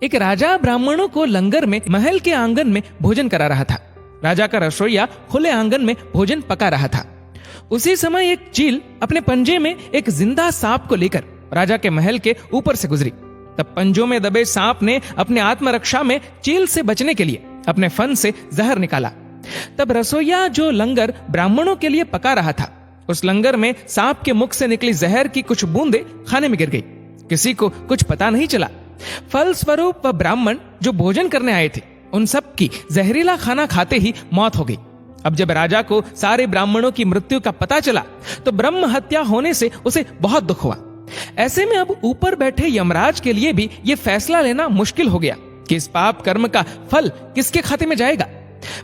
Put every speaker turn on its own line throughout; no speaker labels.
एक राजा ब्राह्मणों को लंगर में महल के आंगन में भोजन करा रहा था। राजा का रसोइया खुले आंगन में भोजन पका रहा था। उसी समय एक चील अपने पंजे में एक जिंदा सांप को लेकर राजा के महल के ऊपर से गुजरी। तब पंजों में दबे सांप ने अपने आत्मरक्षा में चील से बचने के लिए अपने फन से जहर निकाला। तब रसोइया जो लंगर ब्राह्मणों के लिए पका रहा था, उस लंगर में सांप के मुख से निकली जहर की कुछ बूंदें खाने में गिर गई। किसी को कुछ पता नहीं चला। फलस्वरूप वह ब्राह्मण जो भोजन करने आए थे, उन सब की जहरीला खाना खाते ही मौत हो गई। अब जब राजा को सारे ब्राह्मणों की मृत्यु का पता चला तो ब्रह्म हत्या होने से उसे बहुत दुख हुआ। ऐसे में अब ऊपर बैठे यमराज के लिए भी यह फैसला लेना मुश्किल हो गया कि इस पाप कर्म का फल किसके खाते में जाएगा।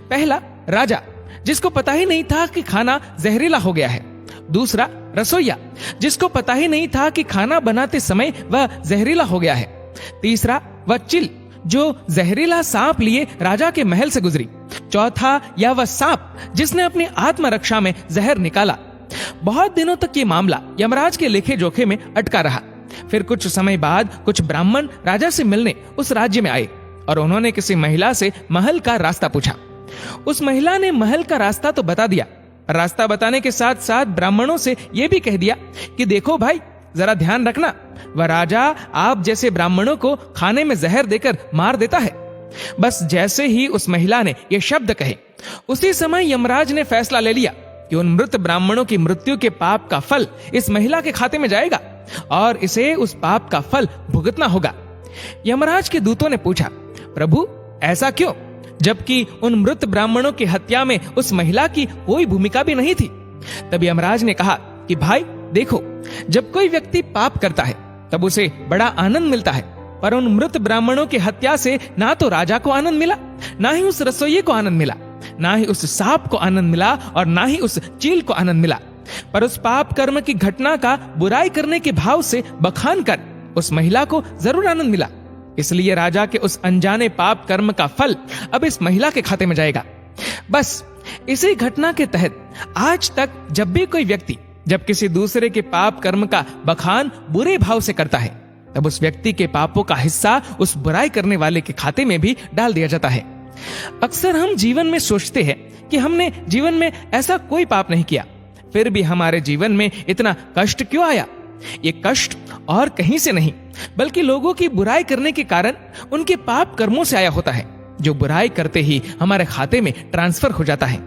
पहला, राजा जिसको पता ही नहीं था कि खाना जहरीला हो गया है। दूसरा, रसोइया जिसको पता ही नहीं था कि खाना बनाते समय वह जहरीला हो गया है। तीसरा, वह चील जो जहरीला सांप लिए राजा के महल से गुजरी। चौथा, या वह सांप जिसने अपनी आत्मरक्षा में जहर निकाला। बहुत दिनों तक ये मामला यमराज के लेखे जोखे में अटका रहा। फिर कुछ समय बाद कुछ ब्राह्मण राजा से मिलने उस राज्य में आए और उन्होंने किसी महिला से महल का रास्ता पूछा। उस महिला ने महल का रास्ता तो बता दिया। रास्ता बताने के साथ साथ ब्राह्मणों से यह भी कह दिया कि देखो भाई, जरा ध्यान रखना, वह राजा आप जैसे ब्राह्मणों को खाने में जहर देकर मार देता है। बस जैसे ही उस महिला ने ये शब्द कहे, उसी समय यमराज ने फैसला ले लिया कि उन मृत ब्राह्मणों की मृत्यु के पाप का फल इस महिला के खाते में जाएगा और इसे उस पाप का फल भुगतना होगा। यमराज के दूतों ने पूछा, प्रभु ऐसा क्यों, जबकि उन मृत ब्राह्मणों की हत्या में उस महिला की कोई भूमिका भी नहीं थी। तब यमराज ने कहा कि भाई देखो, जब कोई व्यक्ति पाप करता है तब उसे बड़ा आनंद मिलता है, पर उन मृत ब्राह्मणों की हत्या से ना तो राजा को आनंद मिला, ना ही उस रसोइये को आनंद मिला, ना ही उस सांप को आनंद मिला और ना ही उस चील को आनंद मिला। पर उस पाप कर्म की घटना का बुराई करने के भाव से बखान कर उस महिला को जरूर आनंद मिला। इसलिए राजा के उस अनजाने पाप कर्म का फल अब इस महिला के खाते में जाएगा। बस इसी घटना के तहत आज तक जब भी कोई व्यक्ति जब किसी दूसरे के पाप कर्म का बखान बुरे भाव से करता है, तब उस व्यक्ति के पापों का हिस्सा उस बुराई करने वाले के खाते में भी डाल दिया जाता है। अक्सर हम जीवन में सोचते हैं कि हमने जीवन में ऐसा कोई पाप नहीं किया, फिर भी हमारे जीवन में इतना कष्ट क्यों आया। ये कष्ट और कहीं से नहीं, बल्कि लोगों की बुराई करने के कारण उनके पाप कर्मों से आया होता है, जो बुराई करते ही हमारे खाते में ट्रांसफर हो जाता है।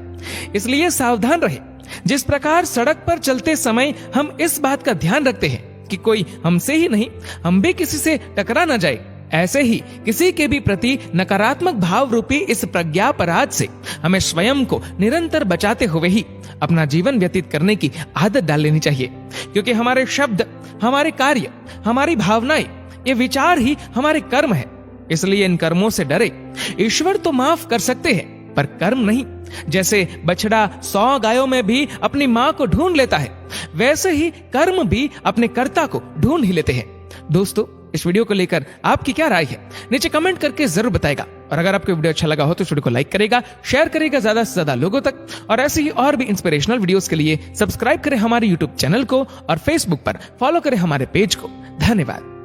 इसलिए सावधान रहे। जिस प्रकार सड़क पर चलते समय हम इस बात का ध्यान रखते हैं कि कोई हमसे ही नहीं, हम भी किसी से टकरा न जाए, ऐसे ही किसी के भी प्रति नकारात्मक भाव रूपी इस प्रज्ञापराध से हमें स्वयं को निरंतर बचाते हुए ही अपना जीवन व्यतीत करने की आदत डाल लेनी चाहिए। क्योंकि हमारे शब्द, हमारे कार्य, हमारी भावनाएं, ये विचार ही हमारे कर्म है। इसलिए इन कर्मों से डरे। ईश्वर तो माफ कर सकते हैं, पर कर्म नहीं। जैसे बछड़ा 100 गायों में भी अपनी माँ को ढूंढ लेता है, वैसे ही कर्म भी अपने कर्ता को ढूंढ ही लेते हैं। दोस्तों, इस वीडियो को लेकर आपकी क्या राय है, नीचे कमेंट करके जरूर बताएगा। और अगर आपको वीडियो अच्छा लगा हो तो इस वीडियो को लाइक करेगा, शेयर करेगा ज्यादा से ज्यादा लोगों तक। और ऐसे ही और भी इंस्पिरेशनल वीडियोस के लिए सब्सक्राइब करें हमारे यूट्यूब चैनल को और फेसबुक पर फॉलो करें हमारे पेज को। धन्यवाद।